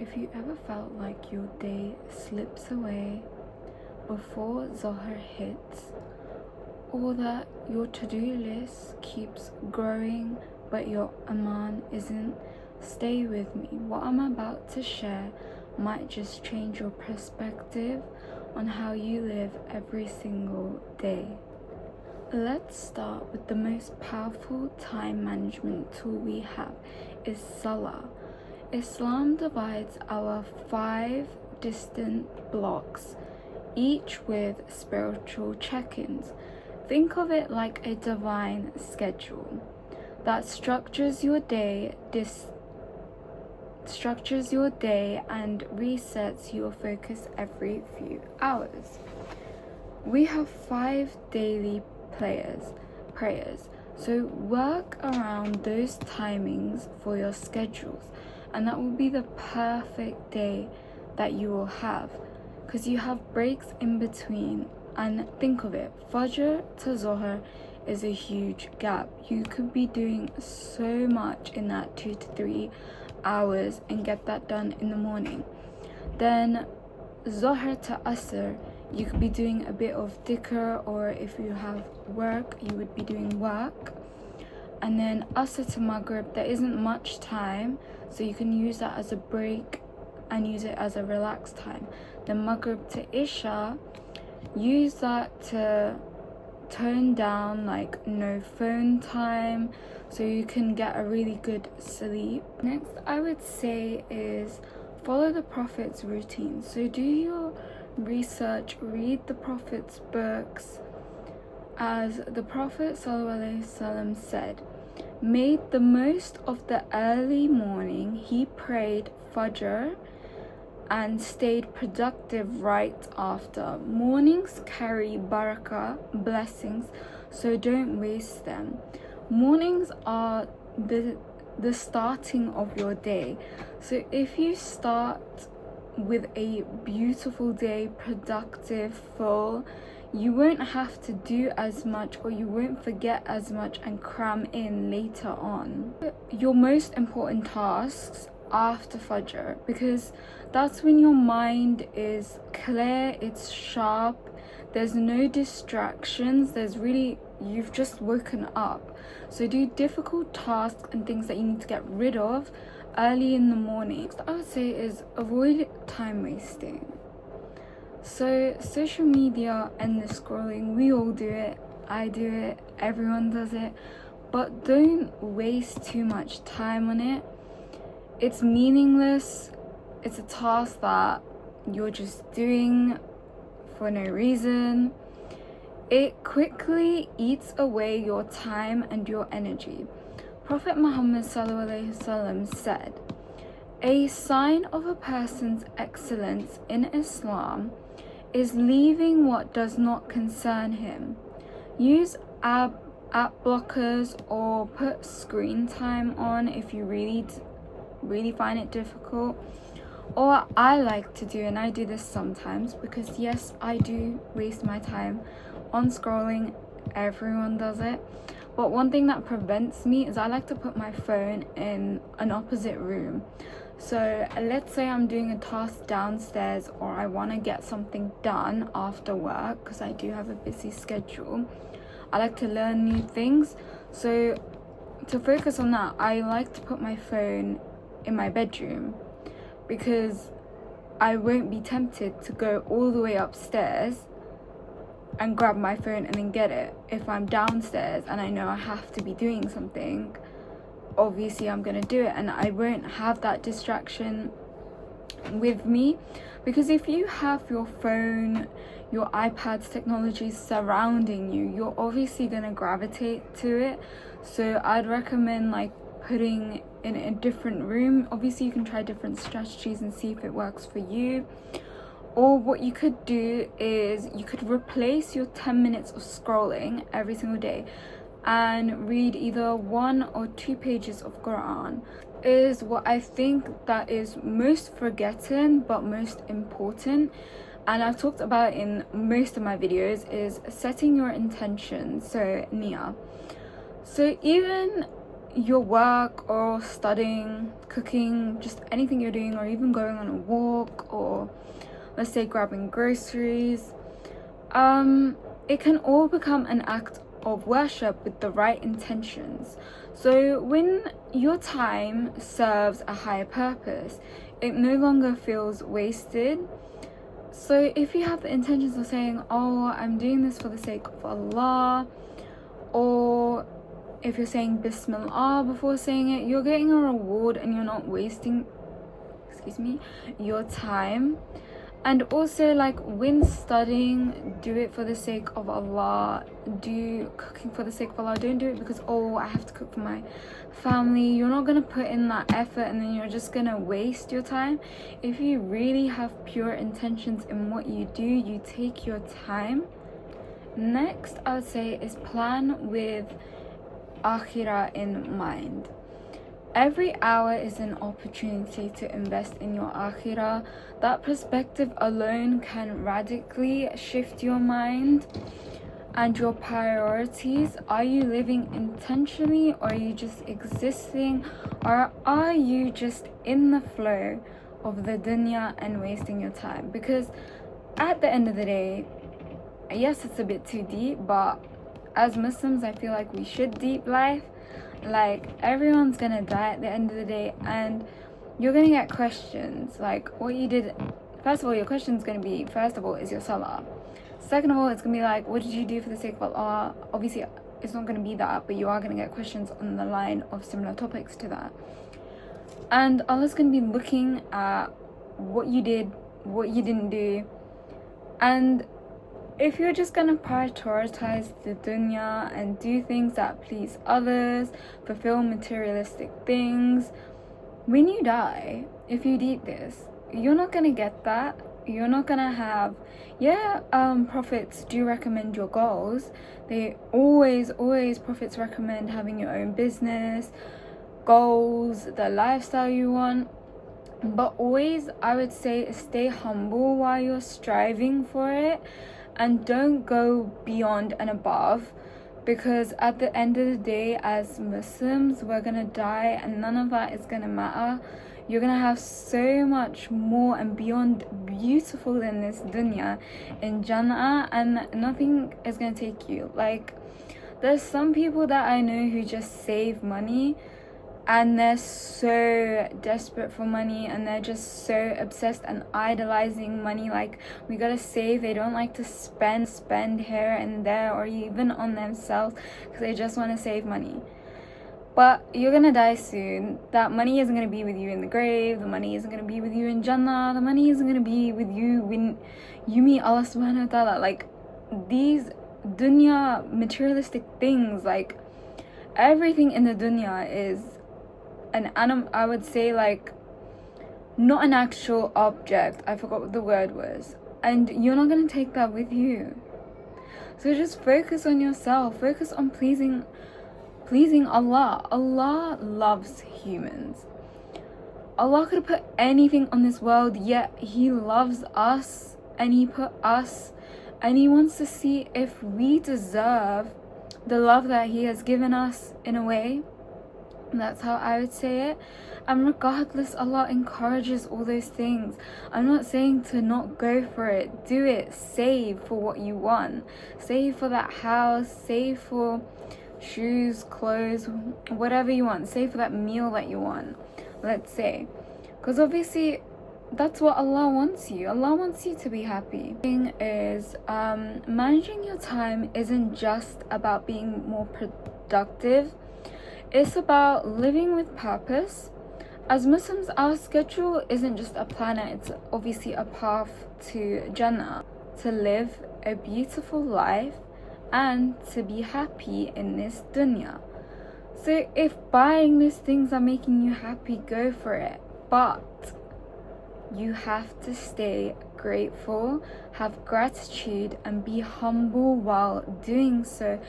If you ever felt like your day slips away before Zohar hits, or that your to-do list keeps growing but your Aman isn't, stay with me. What I'm about to share might just change your perspective on how you live every single day. Let's start with the most powerful time management tool we have is Salah. Islam divides our 5 distant blocks, each with spiritual check-ins. Think of it like a divine schedule that structures your day and resets your focus every few hours. We have 5 daily prayers, so work around those timings for your schedules, and that will be the perfect day that you will have, because you have breaks in between. And think of it, Fajr to Zohar is a huge gap. You could be doing so much in that 2 to 3 hours and get that done in the morning. Then Zohar to Asr, you could be doing a bit of dhikr, or if you have work, you would be doing work. And then Asr to Maghrib, there isn't much time, so you can use that as a break and use it as a relaxed time. Then Maghrib to Isha, use that to tone down, like no phone time, so you can get a really good sleep. Next, I would say is follow the Prophet's routine. So do your research, read the Prophet's books. As the Prophet ﷺ said, made the most of the early morning. He prayed Fajr and stayed productive right after. Mornings carry barakah, blessings, so don't waste them. Mornings are the starting of your day. So if you start with a beautiful day, productive, full, you won't have to do as much, or you won't forget as much and cram in later on. Your most important tasks after Fajr, because that's when your mind is clear, it's sharp, there's no distractions, you've just woken up. So do difficult tasks and things that you need to get rid of early in the morning. Next, I would say is avoid time wasting. So social media, endless scrolling, we all do it, I do it, everyone does it, but don't waste too much time on it. It's meaningless. It's a task that you're just doing for no reason. It quickly eats away your time and your energy. Prophet Muhammad ﷺ said, a sign of a person's excellence in Islam is leaving what does not concern him. Use app blockers or put screen time on if you really find it difficult. Or I like to do, and I do this sometimes, because yes, I do waste my time on scrolling, everyone does it, but one thing that prevents me is I like to put my phone in an opposite room. So let's say I'm doing a task downstairs, or I want to get something done after work, because I do have a busy schedule. I like to learn new things, so to focus on that, I like to put my phone in my bedroom, because I won't be tempted to go all the way upstairs and grab my phone and then get it. If I'm downstairs and I know I have to be doing something, obviously I'm gonna do it, and I won't have that distraction with me. Because if you have your phone, your iPad's technology surrounding you, you're obviously gonna gravitate to it. So I'd recommend like putting in a different room. Obviously you can try different strategies and see if it works for you. Or what you could do is you could replace your 10 minutes of scrolling every single day and read either 1 or 2 pages of Quran. Is what I think that is most forgotten but most important, and I've talked about it in most of my videos, is setting your intention, so niyyah. So even your work or studying, cooking, just anything you're doing, or even going on a walk, or let's say grabbing groceries, it can all become an act of worship with the right intentions. So when your time serves a higher purpose, it no longer feels wasted. So if you have the intentions of saying, oh, I'm doing this for the sake of Allah, or if you're saying Bismillah before saying it, you're getting a reward and you're not wasting, your time. And also, like, when studying, do it for the sake of Allah. Do cooking for the sake of Allah. Don't do it because, oh, I have to cook for my family. You're not going to put in that effort and then you're just going to waste your time. If you really have pure intentions in what you do, you take your time. Next, I would say, is plan with akhirah in mind. Every hour is an opportunity to invest in your akhirah. That perspective alone can radically shift your mind and your priorities. Are you living intentionally, or are you just existing, or are you just in the flow of the dunya and wasting your time? Because at the end of the day, yes, it's a bit too deep, but as Muslims, I feel like we should deep life. Like, everyone's gonna die at the end of the day, and you're gonna get questions like what you did. First of all, your question's gonna be, first of all, is your Salah. Second of all, it's gonna be like, what did you do for the sake of Allah? Obviously, it's not gonna be that, but you are gonna get questions on the line of similar topics to that. And Allah's gonna be looking at what you did, what you didn't do. And if you're just gonna prioritize the dunya and do things that please others, fulfill materialistic things, when you die, if you did this, you're not gonna get that. You're not gonna have, prophets do recommend your goals. They always prophets recommend having your own business, goals, the lifestyle you want. But always, I would say, stay humble while you're striving for it. And don't go beyond and above, because at the end of the day, as Muslims, we're gonna die and none of that is gonna matter. You're gonna have so much more and beyond beautiful than this dunya in Jannah, and nothing is gonna take you. Like, there's some people that I know who just save money, and they're so desperate for money, and they're just so obsessed and idolizing money. Like, we gotta save. They don't like to spend here and there, or even on themselves, because they just want to save money. But you're gonna die soon. That money isn't gonna be with you in the grave. The money isn't gonna be with you in Jannah. The money isn't gonna be with you when you meet Allah subhanahu wa ta'ala. Like, these dunya materialistic things, like, everything in the dunya is I would say, like, not an actual object. I forgot what the word was. And you're not going to take that with you. So just focus on yourself. Focus on pleasing Allah. Allah loves humans. Allah could have put anything on this world, yet He loves us, and He put us, and He wants to see if we deserve the love that He has given us, in a way. That's how I would say it. And regardless, Allah encourages all those things. I'm not saying to not go for it. Do it. Save for what you want. Save for that house. Save for shoes, clothes, whatever you want. Save for that meal that you want, let's say. Because obviously, that's what Allah wants you. Allah wants you to be happy. The thing is, managing your time isn't just about being more productive. It's about living with purpose. As Muslims, our schedule isn't just a planner, it's obviously a path to Jannah, to live a beautiful life and to be happy in this dunya. So if buying these things are making you happy, go for it. But you have to stay grateful, have gratitude, and be humble while doing so.